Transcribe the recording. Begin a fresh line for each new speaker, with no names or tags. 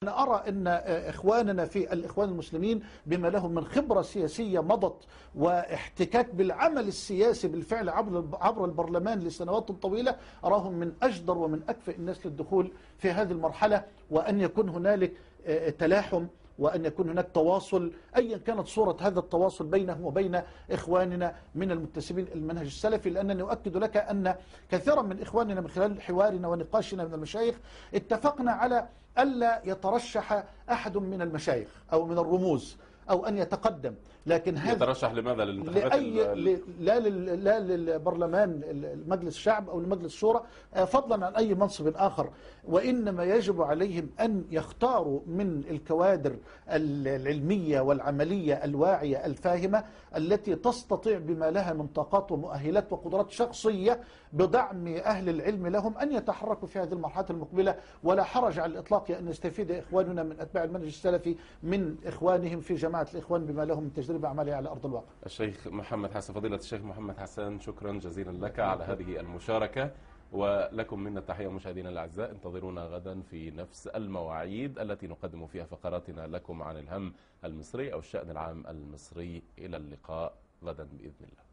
أنا أرى أن إخواننا في الإخوان المسلمين بما لهم من خبرة سياسية مضت واحتكاك بالعمل السياسي بالفعل عبر البرلمان لسنوات طويلة، أراهم من أجدر ومن أكفأ الناس للدخول في هذه المرحلة، وأن يكون هنالك تلاحم وأن يكون هناك تواصل أيا كانت صورة هذا التواصل بينه وبين إخواننا من المنتسبين المنهج السلفي. لأنني أؤكد لك أن كثيرا من إخواننا من خلال حوارنا ونقاشنا من المشايخ اتفقنا على ألا يترشح أحد من المشايخ أو من الرموز أو أن يتقدم، لكن هذا
يترشح لماذا؟ للانتخابات
لا للبرلمان مجلس الشعب أو لمجلس الشورى فضلا عن أي منصب آخر، وإنما يجب عليهم أن يختاروا من الكوادر العلمية والعملية الواعية الفاهمة التي تستطيع بما لها من طاقات ومؤهلات وقدرات شخصية بدعم أهل العلم لهم أن يتحركوا في هذه المرحلة المقبلة. ولا حرج على الإطلاق أن يستفيد إخواننا من أتباع المنهج السلفي من إخوانهم في جماعة الإخوان بما لهم من تجربة عملية على أرض الواقع.
الشيخ محمد حسن، فضيلة الشيخ محمد حسن، شكرا جزيلا لك على هذه المشاركة، ولكم منا التحية مشاهدينا الأعزاء. انتظرونا غدا في نفس المواعيد التي نقدم فيها فقراتنا لكم عن الهم المصري أو الشأن العام المصري. إلى اللقاء غدا بإذن الله.